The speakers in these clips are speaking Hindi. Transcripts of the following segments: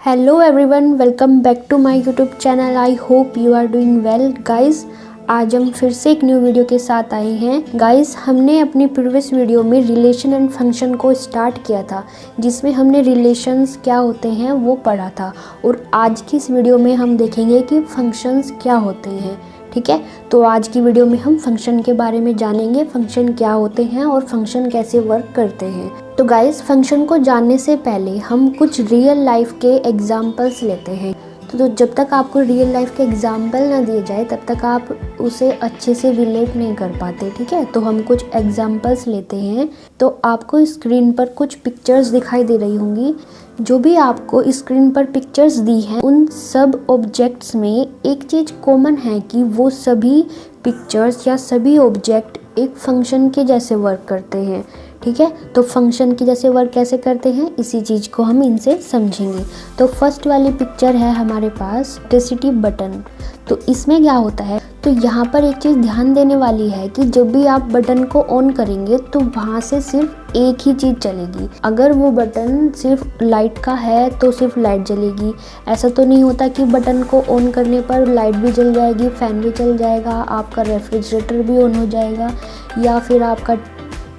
Hello everyone, welcome back to my YouTube channel. I hope you are doing well guys. आज हम फिर से एक न्यू वीडियो के साथ आए हैं गाइस। हमने अपनी प्रीवियस वीडियो में रिलेशन एंड फंक्शन को स्टार्ट किया था, जिसमें हमने रिलेशंस क्या होते हैं वो पढ़ा था। और आज की इस वीडियो में हम देखेंगे कि फंक्शंस क्या होते हैं। ठीक है, तो आज की वीडियो में हम फंक्शन के बारे में जानेंगे, फंक्शन क्या होते हैं और फंक्शन कैसे वर्क करते हैं। तो गाइस, फंक्शन को जानने से पहले हम कुछ रियल लाइफ के एग्जांपल्स लेते हैं। तो जब तक आपको रियल लाइफ के एग्जांपल ना दिए जाए तब तक आप उसे अच्छे से रिलेट नहीं कर पाते। ठीक है, तो हम कुछ एग्जांपल्स लेते हैं। तो आपको स्क्रीन पर कुछ पिक्चर्स दिखाई दे रही होंगी। जो भी आपको स्क्रीन पर पिक्चर्स दी हैं उन सब ऑब्जेक्ट्स में एक चीज़ कॉमन है कि वो सभी पिक्चर्स या सभी ऑब्जेक्ट एक फंक्शन के जैसे वर्क करते हैं। ठीक है, तो फंक्शन के जैसे वर्क कैसे करते हैं इसी चीज़ को हम इनसे समझेंगे। तो फर्स्ट वाली पिक्चर है हमारे पास इलेक्ट्रिसिटी बटन। तो इसमें क्या होता है, तो यहाँ पर एक चीज़ ध्यान देने वाली है कि जब भी आप बटन को ऑन करेंगे तो वहाँ से सिर्फ एक ही चीज़ चलेगी। अगर वो बटन सिर्फ लाइट का है तो सिर्फ लाइट जलेगी। ऐसा तो नहीं होता कि बटन को ऑन करने पर लाइट भी जल जाएगी, फ़ैन भी चल जाएगा, आपका रेफ्रिजरेटर भी ऑन हो जाएगा या फिर आपका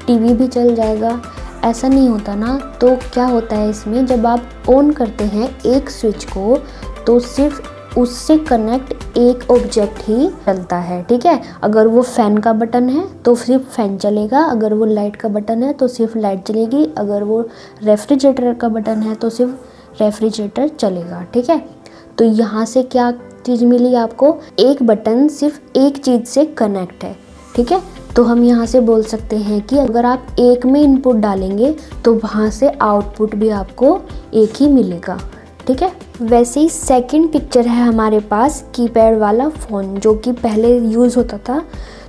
टीवी भी चल जाएगा। ऐसा नहीं होता ना। तो क्या होता है इसमें, जब आप ऑन करते हैं एक स्विच को तो सिर्फ उससे कनेक्ट एक ऑब्जेक्ट ही चलता है। ठीक है, अगर वो फ़ैन का बटन है तो सिर्फ फ़ैन चलेगा, अगर वो लाइट का बटन है तो सिर्फ लाइट चलेगी, अगर वो रेफ्रिजरेटर का बटन है तो सिर्फ रेफ्रिजरेटर चलेगा। ठीक है, तो यहाँ से क्या चीज़ मिली आपको, एक बटन सिर्फ एक चीज़ से कनेक्ट है। ठीक है, तो हम यहाँ से बोल सकते हैं कि अगर आप एक में इनपुट डालेंगे तो वहाँ से आउटपुट भी आपको एक ही मिलेगा। ठीक है, वैसे ही सेकंड पिक्चर है हमारे पास कीपैड वाला फ़ोन, जो कि पहले यूज़ होता था।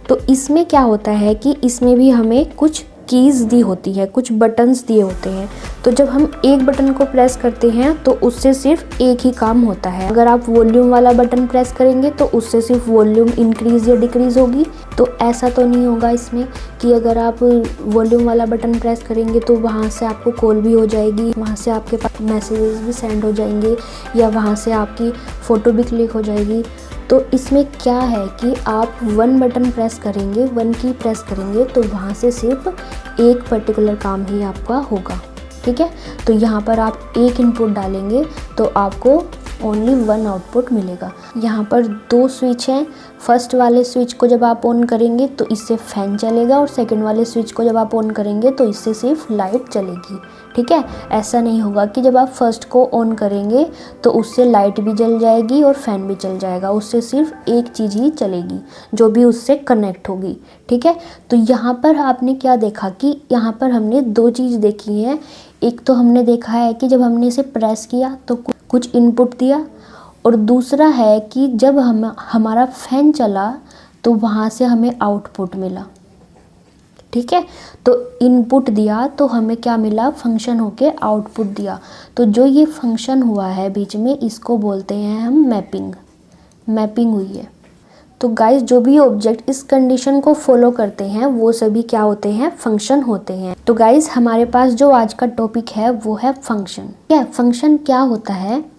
तो इसमें क्या होता है कि इसमें भी हमें कुछ कीज़ दी होती है, कुछ बटन्स दिए होते हैं। तो जब हम एक बटन को प्रेस करते हैं तो उससे सिर्फ एक ही काम होता है। अगर आप वॉल्यूम वाला बटन प्रेस करेंगे तो उससे सिर्फ वॉल्यूम इंक्रीज़ या डिक्रीज़ होगी। तो ऐसा तो नहीं होगा इसमें कि अगर आप वॉल्यूम वाला बटन प्रेस करेंगे तो वहाँ से आपको कॉल भी हो जाएगी, वहाँ से आपके पास मैसेजेस भी सेंड हो जाएंगे या वहाँ से आपकी फ़ोटो भी क्लिक हो जाएगी। तो इसमें क्या है कि आप वन बटन प्रेस करेंगे, वन की प्रेस करेंगे तो वहाँ से सिर्फ एक पर्टिकुलर काम ही आपका होगा। ठीक है, तो यहाँ पर आप एक इनपुट डालेंगे तो आपको ओनली वन आउटपुट मिलेगा। यहाँ पर दो स्विच हैं। फर्स्ट वाले स्विच को जब आप ऑन करेंगे तो इससे फ़ैन चलेगा और सेकंड वाले स्विच को जब आप ऑन करेंगे तो इससे सिर्फ लाइट चलेगी। ठीक है, ऐसा नहीं होगा कि जब आप फर्स्ट को ऑन करेंगे तो उससे लाइट भी जल जाएगी और फ़ैन भी चल जाएगा। उससे सिर्फ एक चीज़ ही चलेगी जो भी उससे कनेक्ट होगी। ठीक है, तो यहाँ पर आपने क्या देखा कि यहाँ पर हमने दो चीज़ देखी हैं। एक तो हमने देखा है कि जब हमने इसे प्रेस किया तो कुछ इनपुट दिया, और दूसरा है कि जब हमारा फ़ैन चला तो वहाँ से हमें आउटपुट मिला। ठीक है, तो इनपुट दिया तो हमें क्या मिला, फंक्शन होके आउटपुट दिया। तो जो ये फंक्शन हुआ है बीच में, इसको बोलते हैं हम मैपिंग हुई है। तो गाइस, जो भी ऑब्जेक्ट इस कंडीशन को फॉलो करते हैं वो सभी क्या होते हैं, फंक्शन होते हैं। तो गाइस, हमारे पास जो आज का टॉपिक है वो है फंक्शन। क्या फंक्शन क्या होता है,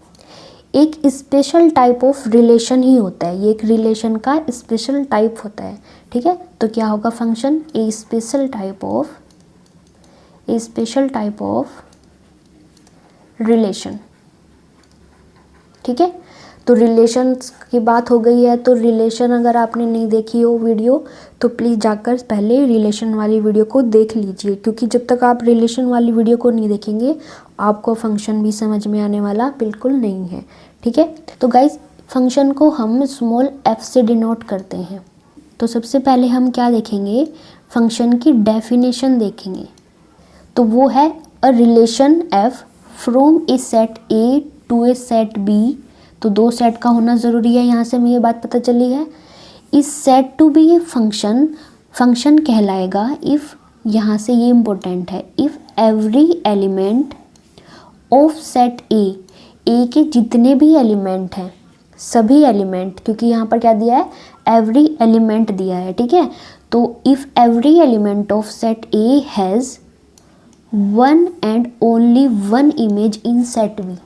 एक स्पेशल टाइप ऑफ रिलेशन ही होता है। ये एक रिलेशन का स्पेशल टाइप होता है। ठीक है, तो क्या होगा function, A special type of relation. ठीक है, तो रिलेशन की बात हो गई है। तो रिलेशन अगर आपने नहीं देखी हो वीडियो तो प्लीज़ जाकर पहले रिलेशन वाली वीडियो को देख लीजिए, क्योंकि जब तक आप रिलेशन वाली वीडियो को नहीं देखेंगे आपको फंक्शन भी समझ में आने वाला बिल्कुल नहीं है। ठीक है, तो गाइस, फंक्शन को हम स्मॉल f से डिनोट करते हैं। तो सबसे पहले हम क्या देखेंगे, फंक्शन की डेफिनेशन देखेंगे। तो वो है a relation f from a set A to a set B। तो दो सेट का होना ज़रूरी है, यहाँ से हमें ये बात पता चली है। इस set to B a function कहलाएगा इफ़, यहाँ से ये इम्पोर्टेंट है, if every element of set A के जितने भी एलिमेंट हैं, सभी एलिमेंट, क्योंकि यहाँ पर क्या दिया है, एवरी एलिमेंट दिया है। ठीक है, तो if every element of set A has one and only one image in set B.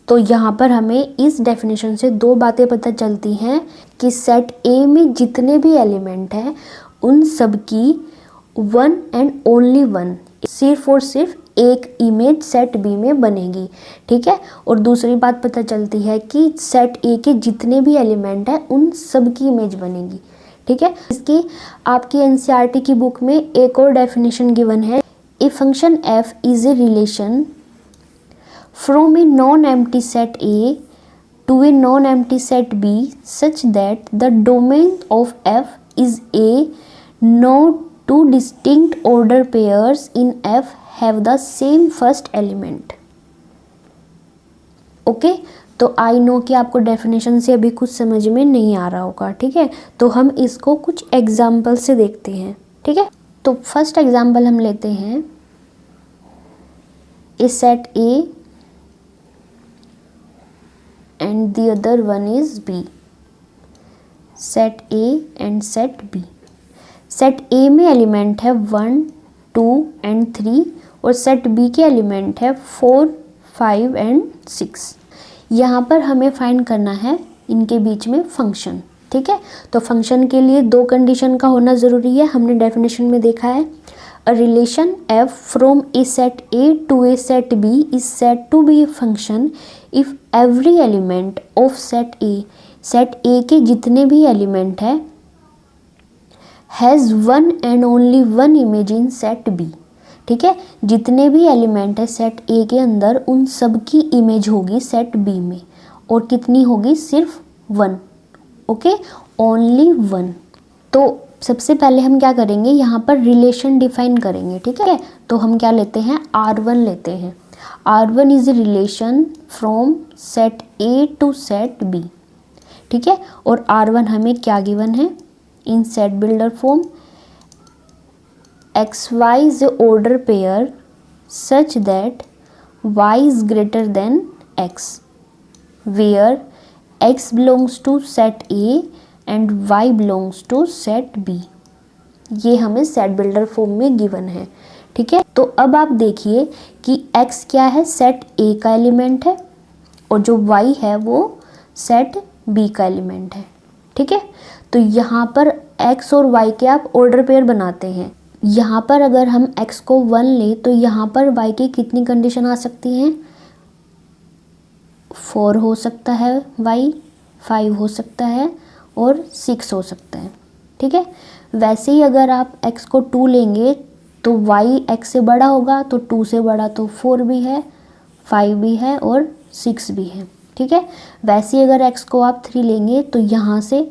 तो यहाँ पर हमें इस डेफिनेशन से दो बातें पता चलती हैं कि सेट ए में जितने भी एलिमेंट हैं उन सब की वन एंड ओनली वन सिर्फ और सिर्फ एक इमेज सेट बी में बनेगी, ठीक है। और दूसरी बात पता चलती है कि सेट ए के जितने भी एलिमेंट हैं उन सब की इमेज बनेगी, ठीक है। इसकी आपकी एनसीईआरटी की बुक में एक और डेफिनेशन गिवन है, a function F is a relation from a non-empty set A to a non-empty set B such that the domain of F is A. No two distinct order pairs in F have the same first element. Okay तो आई नो कि आपको डेफिनेशन से अभी कुछ समझ में नहीं आ रहा होगा, ठीक है। तो हम इसको कुछ एग्जाम्पल से देखते हैं, ठीक है। तो फर्स्ट एग्जाम्पल हम लेते हैं, a set a and the other one is B. Set A and set B. Set A में एलिमेंट है 1, 2 and 3 और सेट B के एलिमेंट है 4, 5 and 6। यहाँ पर हमें फाइंड करना है इनके बीच में फंक्शन, ठीक है। तो फंक्शन के लिए दो कंडीशन का होना ज़रूरी है, हमने डेफिनेशन में देखा है। A relation f from a set A to a set B is said to be a function if every element of set A के जितने भी एलिमेंट है has one and only one image in set B, ठीक है। जितने भी एलिमेंट है सेट A के अंदर उन सब की इमेज होगी सेट B में, और कितनी होगी, सिर्फ 1, ओके, ओनली 1। तो सबसे पहले हम क्या करेंगे, यहाँ पर रिलेशन डिफाइन करेंगे, ठीक है। तो हम क्या लेते हैं, R1 लेते हैं। R1 is a relation from set A to set B, ठीक है। और R1 हमें क्या गिवन है, in set builder form XY is a order pair such that Y is greater than X where X belongs to set A and y belongs to set B। ये हमें सेट बिल्डर फॉर्म में गिवन है, ठीक है। तो अब आप देखिए कि x क्या है, सेट A का एलिमेंट है, और जो y है वो सेट B का एलिमेंट है, ठीक है। तो यहाँ पर x और y के आप ऑर्डर पेयर बनाते हैं। यहाँ पर अगर हम x को 1 लें तो यहाँ पर y की कितनी कंडीशन आ सकती हैं, 4 हो सकता है y, 5 हो सकता है और 6 हो सकता है, ठीक है। वैसे ही अगर आप x को 2 लेंगे तो y x से बड़ा होगा, तो 2 से बड़ा तो 4 भी है, 5 भी है और 6 भी है, ठीक है। वैसे ही अगर x को आप 3 लेंगे तो यहाँ से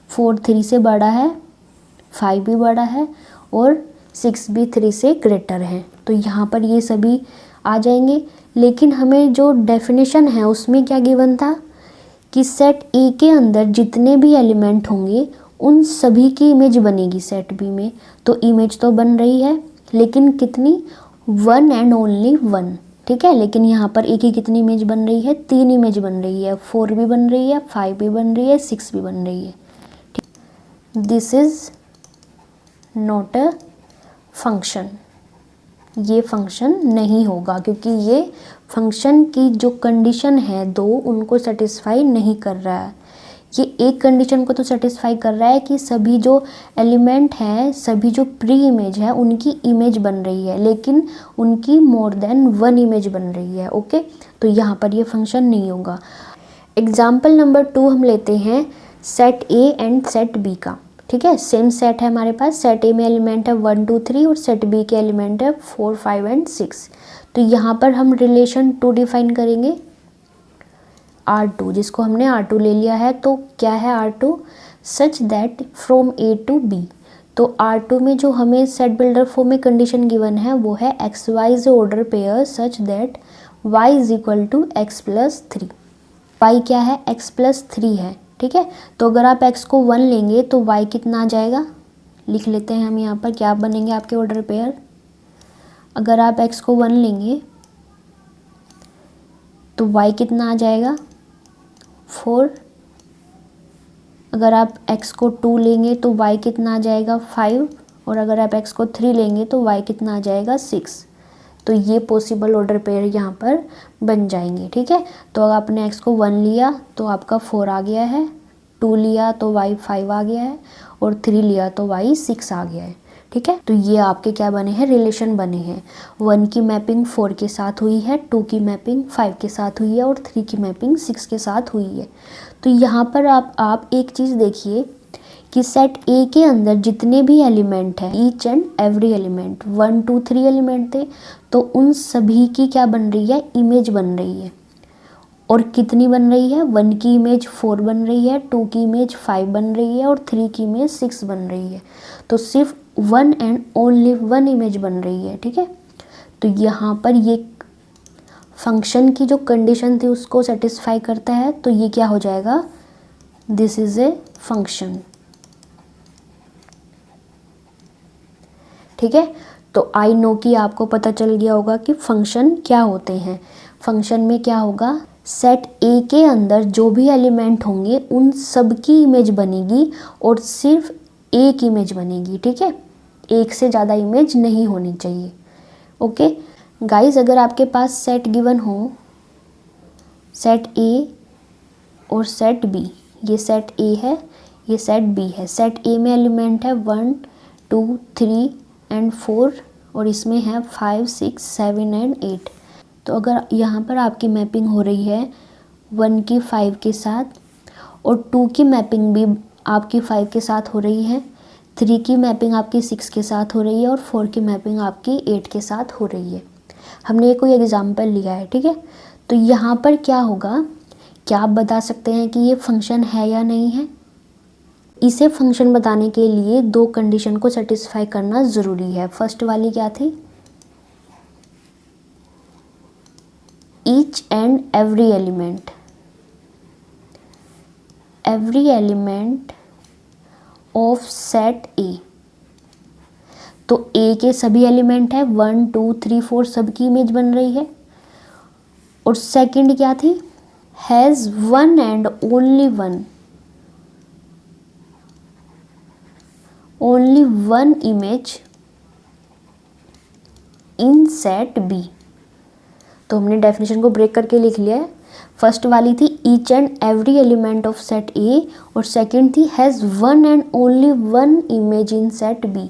4 3 से बड़ा है, 5 भी बड़ा है और 6 भी 3 से ग्रेटर है। तो यहाँ पर ये सभी आ जाएंगे। लेकिन हमें जो डेफिनेशन है उसमें क्या गिवन था कि सेट A के अंदर जितने भी एलिमेंट होंगे उन सभी की इमेज बनेगी सेट B में। तो इमेज तो बन रही है, लेकिन कितनी, 1 एंड ओनली 1, ठीक है। लेकिन यहाँ पर A की कितनी इमेज बन रही है, 3 इमेज बन रही है, 4 भी बन रही है, 5 भी बन रही है, 6 भी बन रही है। This is not a function, ये फंक्शन नहीं होगा क्योंकि ये फंक्शन की जो कंडीशन है दो उनको सेटिस्फाई नहीं कर रहा है। ये एक कंडीशन को तो सेटिस्फाई कर रहा है कि सभी जो एलिमेंट हैं, सभी जो प्री इमेज है उनकी इमेज बन रही है, लेकिन उनकी मोर देन 1 इमेज बन रही है, ओके। तो यहाँ पर ये फंक्शन नहीं होगा। एग्जाम्पल नंबर 2 हम लेते हैं set A and set B का, ठीक है। सेम सेट है हमारे पास, सेट A में एलिमेंट है 1 2 3 और सेट B के एलिमेंट है 4 5 एंड 6। तो यहाँ पर हम रिलेशन 2 डिफाइन करेंगे, R2, जिसको हमने R2 ले लिया है। तो क्या है R2, such that from A to B। तो R2 में जो हमें सेट बिल्डर फॉर्म में कंडीशन गिवन है वो है XY is order pair such that Y is equal to X plus 3। Y क्या है, X प्लस 3 है, ठीक है। तो अगर आप x को 1 लेंगे तो y कितना आ जाएगा, लिख लेते हैं हम यहाँ पर क्या बनेंगे आपके ऑर्डर पेयर। अगर आप x को 1 लेंगे तो y कितना आ जाएगा, 4। अगर आप x को 2 लेंगे तो y कितना आ जाएगा, 5। और अगर आप x को 3 लेंगे तो y कितना आ जाएगा, 6। तो ये पॉसिबल ऑर्डर पेयर यहाँ पर बन जाएंगे। ठीक है, तो अगर आपने x को 1 लिया तो आपका 4 आ गया है, 2 लिया तो y 5 आ गया है, और 3 लिया तो y 6 आ गया है। ठीक है, तो ये आपके क्या बने हैं, रिलेशन बने हैं। 1 की मैपिंग 4 के साथ हुई है, 2 की मैपिंग 5 के साथ हुई है, और 3 की मैपिंग 6 के साथ हुई है। तो यहाँ पर आप एक चीज़ देखिए कि सेट ए के अंदर जितने भी एलिमेंट हैं, each and every element, 1 2 3 element थे, तो उन सभी की क्या बन रही है, इमेज बन रही है। और कितनी बन रही है, 1 की इमेज 4 बन रही है, 2 की इमेज 5 बन रही है, और 3 की इमेज 6 बन रही है। तो सिर्फ 1 एंड ओनली 1 इमेज बन रही है। ठीक है, तो यहाँ पर ये फंक्शन की जो कंडीशन थी उसको सेटिस्फाई करता है, तो ये क्या हो जाएगा, दिस इज ए फंक्शन। ठीक है, तो आई नो कि आपको पता चल गया होगा कि फंक्शन क्या होते हैं। फंक्शन में क्या होगा, सेट ए के अंदर जो भी एलिमेंट होंगे उन सब की इमेज बनेगी और सिर्फ एक इमेज बनेगी। ठीक है, एक से ज़्यादा इमेज नहीं होनी चाहिए। ओके गाइज, अगर आपके पास सेट गिवन हो, सेट ए और सेट बी, ये सेट ए है, ये सेट बी है। सेट ए में एलिमेंट है 1 2 3 एंड 4, और इसमें है 5 6 7 एंड 8। तो अगर यहाँ पर आपकी मैपिंग हो रही है 1 की 5 के साथ, और 2 की मैपिंग भी आपकी 5 के साथ हो रही है, 3 की मैपिंग आपकी 6 के साथ हो रही है, और 4 की मैपिंग आपकी 8 के साथ हो रही है। हमने ये कोई एग्जाम्पल लिया है। ठीक है, तो यहाँ पर क्या होगा, क्या आप बता सकते हैं कि ये फंक्शन है या नहीं है। इसे फंक्शन बताने के लिए 2 कंडीशन को सेटिस्फाई करना ज़रूरी है। फर्स्ट वाली क्या थी, each and every element of set ए। तो ए के सभी एलिमेंट है 1 2 3 4 सबकी इमेज बन रही है। और सेकंड क्या थी, has 1 and only 1 image in set B. तो हमने डेफिनेशन को ब्रेक करके लिख लिया है। फर्स्ट वाली थी each and every element of set A, और सेकंड थी has 1 and only 1 image in set B.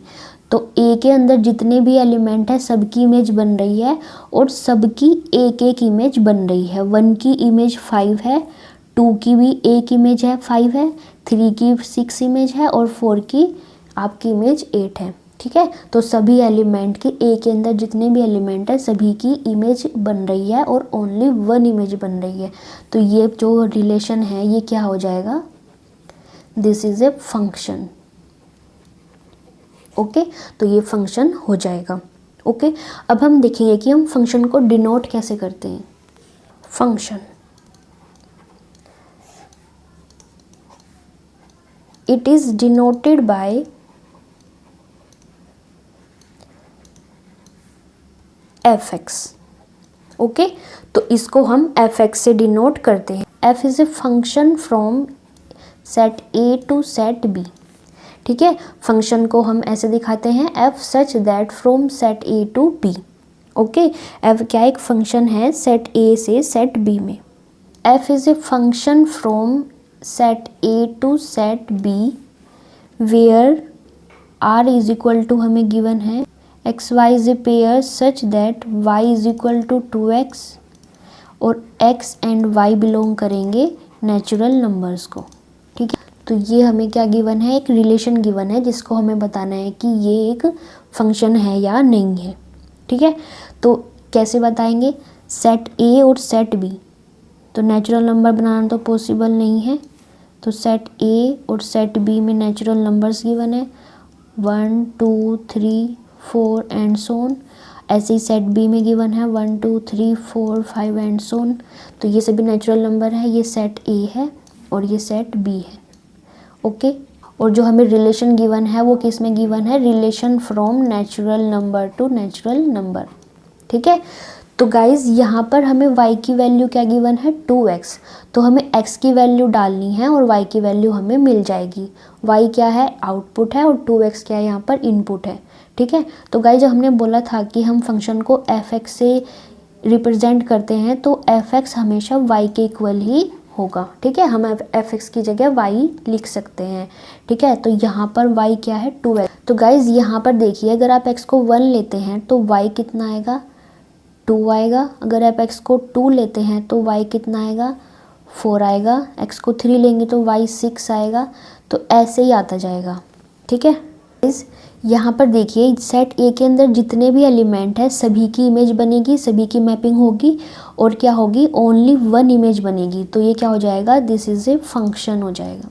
तो ए के अंदर जितने भी एलिमेंट है सबकी इमेज बन रही है, और सबकी एक एक इमेज बन रही है। 1 की इमेज 5 है, 2 की भी एक इमेज है 5 है, 3 की 6 इमेज है, और 4 की आपकी इमेज 8 है। ठीक है, तो सभी एलिमेंट की ए के अंदर जितने भी एलिमेंट है सभी की इमेज बन रही है, और ओनली 1 इमेज बन रही है। तो ये जो रिलेशन है ये क्या हो जाएगा, this is a function. Okay, तो ये फंक्शन हो जाएगा। ओके, अब हम देखेंगे कि हम फंक्शन को डिनोट कैसे करते हैं। Function, it is denoted by fx। Okay, तो इसको हम fx से डिनोट करते हैं। f is a function from set a to set b। ठीक है, फंक्शन को हम ऐसे दिखाते हैं, f such that from set a to b। Okay, f क्या एक फंक्शन है सेट a से सेट b में। f is a function from set a to set b where r is equal to हमें गिवन है x y is a pair such that y is equal to 2x, और x एंड y बिलोंग करेंगे नेचुरल नंबर्स को। ठीक है, तो ये हमें क्या गिवन है, एक रिलेशन गिवन है जिसको हमें बताना है कि ये एक फंक्शन है या नहीं है। ठीक है, तो कैसे बताएंगे, सेट a और सेट b, तो नेचुरल नंबर बनाना तो पॉसिबल नहीं है। तो सेट a और सेट b में नेचुरल नंबर्स गिवन है 1 2 3 4 एंड सोन। ऐसे ही सेट बी में गिवन है 1 2 3 4 5 एंड सोन। तो ये सभी नेचुरल नंबर है, ये सेट ए है और ये सेट बी है। ओके, और जो हमें रिलेशन गिवन है वो किस में गिवन है, relation from natural number two natural number. ठीक है, तो गाइज यहाँ पर हमें y की वैल्यू क्या गिवन है 2x, तो हमें x की वैल्यू डालनी है और y की वैल्यू हमें मिल जाएगी। y क्या है, आउटपुट है, और 2x क्या है यहाँ पर इनपुट है। ठीक है। तो गाइस जब हमने बोला था कि हम फंक्शन को f(x) से रिप्रेजेंट करते हैं तो f(x) हमेशा y के इक्वल ही होगा, ठीक है। हम f(x) की जगह y लिख सकते हैं, ठीक है। तो यहाँ पर y क्या है 2x। तो गाइज यहाँ पर देखिए, अगर आप x को 1 लेते हैं तो y कितना आएगा 2 आएगा। अगर आप x को 2 लेते हैं तो y कितना आएगा 4 आएगा। x को 3 लेंगे तो y 6 आएगा। तो ऐसे ही आता जाएगा, ठीक है। गाइज यहाँ पर देखिए, सेट ए के अंदर जितने भी एलिमेंट है सभी की इमेज बनेगी, सभी की मैपिंग होगी और क्या होगी ओनली 1 इमेज बनेगी। तो ये क्या हो जाएगा, दिस इज ए फंक्शन हो जाएगा।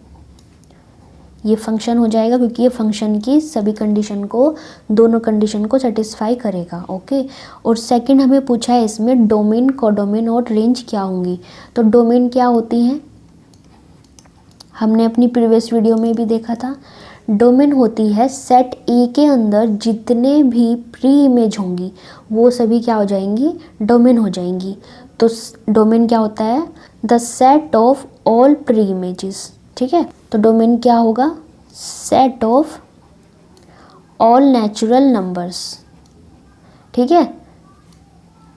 ये फंक्शन हो जाएगा क्योंकि ये फंक्शन की सभी कंडीशन को, दोनों कंडीशन को सेटिस्फाई करेगा, ओके। और सेकंड हमें पूछा है इसमें डोमेन, कोडोमेन और रेंज क्या होंगी। तो डोमेन क्या होती हैं, हमने अपनी प्रीवियस वीडियो में भी देखा था। डोमेन होती है सेट ए के अंदर जितने भी प्री इमेज होंगी वो सभी क्या हो जाएंगी, डोमेन हो जाएंगी। तो डोमेन क्या होता है, the set of all pre images, ठीक है। तो डोमेन क्या होगा, set of all natural numbers, ठीक है।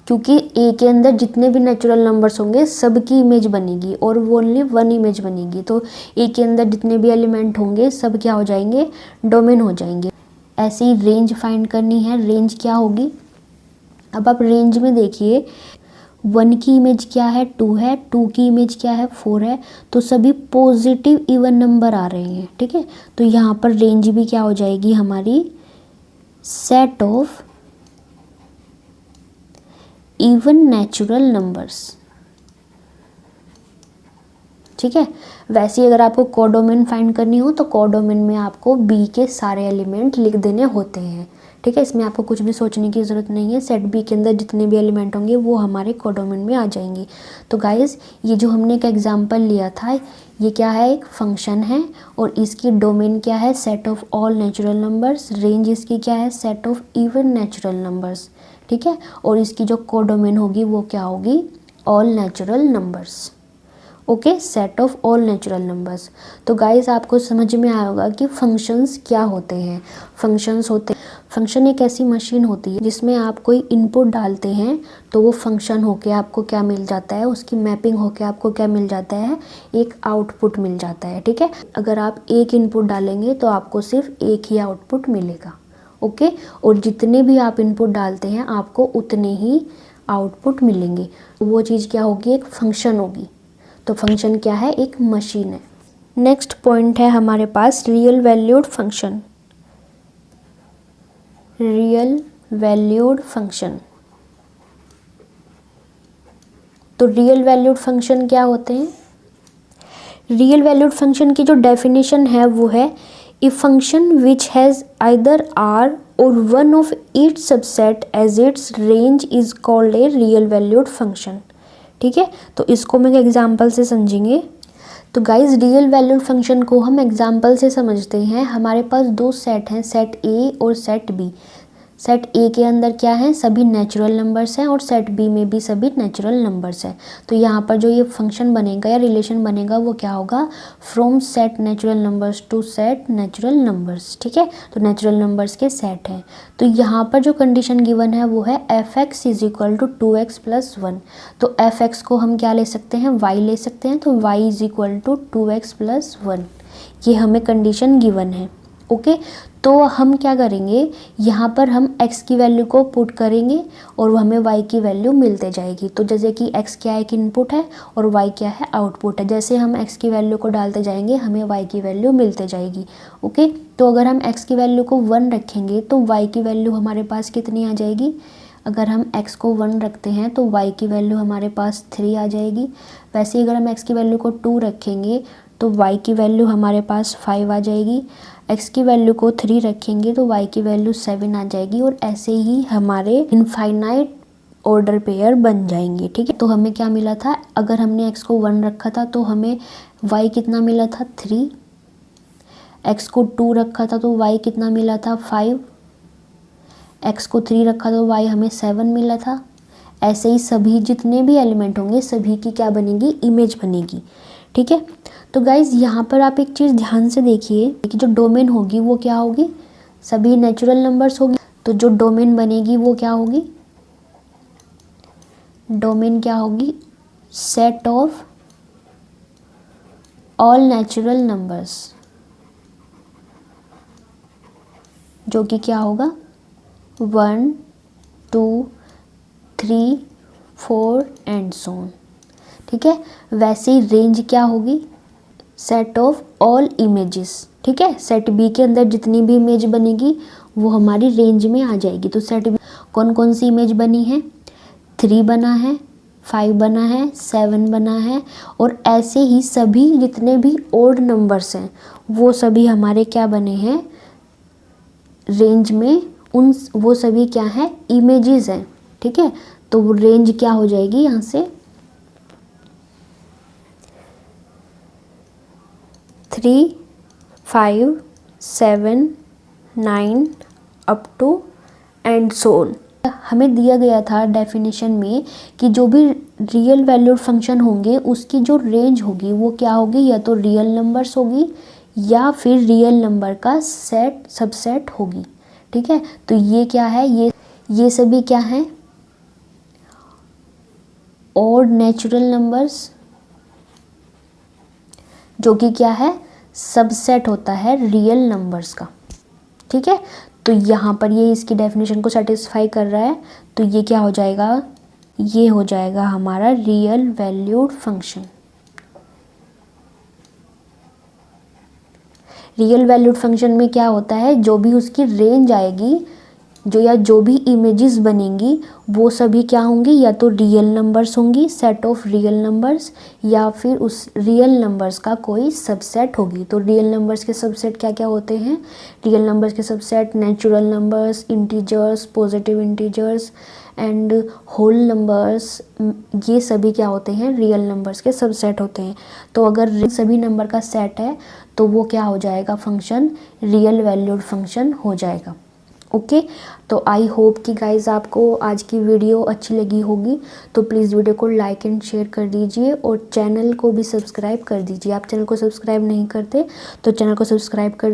क्योंकि ए के अंदर जितने भी नेचुरल नंबर्स होंगे सबकी इमेज बनेगी और वो ओनली 1 इमेज बनेगी। तो ए के अंदर जितने भी एलिमेंट होंगे सब क्या हो जाएंगे, डोमेन हो जाएंगे। ऐसे ही रेंज फाइंड करनी है, रेंज क्या होगी। अब आप रेंज में देखिए 1 की इमेज क्या है 2 है, 2 की इमेज क्या है 4 है। तो सभी पॉजिटिव इवन नंबर आ रहे हैं, ठीक है। तो यहाँ पर रेंज भी क्या हो जाएगी हमारी, set of even natural numbers, ठीक है। वैसे ही अगर आपको कोडोमेन फाइंड करनी हो तो कोडोमेन में आपको बी के सारे एलिमेंट लिख देने होते हैं, ठीक है। इसमें आपको कुछ भी सोचने की ज़रूरत नहीं है। सेट बी के अंदर जितने भी एलिमेंट होंगे वो हमारे कोडोमेन में आ जाएंगे। तो गाइस ये जो हमने एक एग्जांपल लिया था ये क्या है, एक फंक्शन है और इसकी डोमेन क्या है, set of all natural numbers. Range इसकी क्या है, set of even natural numbers, ठीक है। और इसकी जो कोडोमेन होगी वो क्या होगी, all natural numbers, okay, set of all natural numbers. तो गाइस आपको समझ में आया होगा कि फंक्शंस क्या होते हैं। फंक्शन एक ऐसी मशीन होती है जिसमें आप कोई इनपुट डालते हैं तो वो फंक्शन होके आपको क्या मिल जाता है, उसकी मैपिंग होके आपको क्या मिल जाता है, एक आउटपुट मिल जाता है, ठीक है। अगर आप एक इनपुट डालेंगे तो आपको सिर्फ एक ही आउटपुट मिलेगा, ओके। और जितने भी आप इनपुट डालते हैं आपको उतने ही आउटपुट मिलेंगे। वो चीज़ क्या होगी, एक फंक्शन होगी। तो फंक्शन क्या है, एक मशीन है। नेक्स्ट पॉइंट है हमारे पास real valued function. Real valued function, तो रियल वैल्यूड फंक्शन क्या होते हैं। रियल वैल्यूड फंक्शन की जो डेफिनेशन है वो है a function which has either R or one of its subset as its range is called a real valued function, ठीक है। तो इसको मैं एग्जांपल से समझेंगे। तो गाइज रियल वैल्यूड फंक्शन को हम एग्जांपल से समझते हैं। हमारे पास दो सेट हैं, सेट ए और सेट बी। सेट ए के अंदर क्या है, सभी नेचुरल नंबर्स हैं और सेट बी में भी सभी नेचुरल नंबर्स हैं। तो यहाँ पर जो ये फंक्शन बनेगा या रिलेशन बनेगा वो क्या होगा, from set natural numbers to set natural numbers, ठीक है। तो नेचुरल नंबर्स के सेट हैं। तो यहाँ पर जो कंडीशन गिवन है वो है f(x) is equal to 2x + 1। तो f(x) को हम क्या ले सकते हैं, y ले सकते हैं। तो y is equal to 2x + 1, ये हमें कंडीशन गिवन है, ओके। तो हम क्या करेंगे, यहाँ पर हम x की वैल्यू को पुट करेंगे और हमें y की वैल्यू मिलते जाएगी। तो जैसे कि x क्या है, एक इनपुट है और y क्या है, आउटपुट है। जैसे हम x की वैल्यू को डालते जाएंगे हमें y की वैल्यू मिलते जाएगी, ओके। तो अगर हम x की वैल्यू को 1 रखेंगे तो y की वैल्यू हमारे पास कितनी आ जाएगी। अगर हम x को 1 रखते हैं तो y की वैल्यू हमारे पास 3 आ जाएगी। वैसे ही अगर हम x की वैल्यू को 2 रखेंगे तो y की वैल्यू हमारे पास 5 आ जाएगी। x की वैल्यू को 3 रखेंगे तो y की वैल्यू 7 आ जाएगी। और ऐसे ही हमारे इनफाइनाइट ऑर्डर पेयर बन जाएंगे, ठीक है। तो हमें क्या मिला था, अगर हमने x को 1 रखा था तो हमें y कितना मिला था 3, x को 2 रखा था तो y कितना मिला था 5, x को 3 रखा तो y हमें 7 मिला था। ऐसे ही सभी जितने भी एलिमेंट होंगे सभी की क्या बनेगी, इमेज बनेगी, ठीक है। तो गाइज यहाँ पर आप एक चीज़ ध्यान से देखिए कि जो डोमेन होगी वो क्या होगी, सभी नेचुरल नंबर्स होगी। तो जो डोमेन बनेगी वो क्या होगी, डोमेन क्या होगी, set of all natural numbers, जो कि क्या होगा 1 2 3 4 एंड सो ऑन। ठीक है, वैसे ही रेंज क्या होगी, सेट ऑफ ऑल इमेजेस। ठीक है, सेट बी के अंदर जितनी भी इमेज बनेगी वो हमारी रेंज में आ जाएगी। तो सेट बी कौन कौन सी इमेज बनी है, 3 बना है, 5 बना है, 7 बना है, और ऐसे ही सभी जितने भी ओड नंबर्स हैं वो सभी हमारे क्या बने हैं रेंज में, उन वो सभी क्या है, इमेजेस हैं। ठीक है, तो वो रेंज क्या हो जाएगी यहाँ से 3 5 7 9 up to and so on. हमें दिया गया था डेफिनेशन में कि जो भी रियल वैल्यूड फंक्शन होंगे उसकी जो रेंज होगी वो क्या होगी, या तो रियल नंबर्स होगी या फिर रियल नंबर का सेट सबसेट होगी। ठीक है, तो ये क्या है, ये सभी क्या है, ऑड नेचुरल नंबर्स, जो कि क्या है, सबसेट होता है रियल नंबर्स का। ठीक है, तो यहाँ पर ये इसकी डेफिनेशन को सेटिस्फाई कर रहा है, तो ये क्या हो जाएगा, ये हो जाएगा हमारा real valued function. Real valued function में क्या होता है, जो भी उसकी रेंज आएगी, जो भी इमेजेस बनेंगी वो सभी क्या होंगी, या तो रियल नंबर्स होंगी, सेट ऑफ रियल नंबर्स, या फिर उस रियल नंबर्स का कोई सबसेट होगी। तो रियल नंबर्स के सबसेट क्या क्या होते हैं, रियल नंबर्स के subset natural numbers, integers, positive integers and whole numbers, ये सभी क्या होते हैं, रियल नंबर्स के सबसेट होते हैं। तो अगर सभी नंबर का सेट है तो वो क्या हो जाएगा, फंक्शन रियल वैल्यूड फंक्शन हो जाएगा। ओके, तो आई होप कि गाइज़ आपको आज की वीडियो अच्छी लगी होगी। तो प्लीज़ वीडियो को लाइक एंड शेयर कर दीजिए और चैनल को भी सब्सक्राइब कर दीजिए। आप चैनल को सब्सक्राइब नहीं करते तो चैनल को सब्सक्राइब कर दीजिए।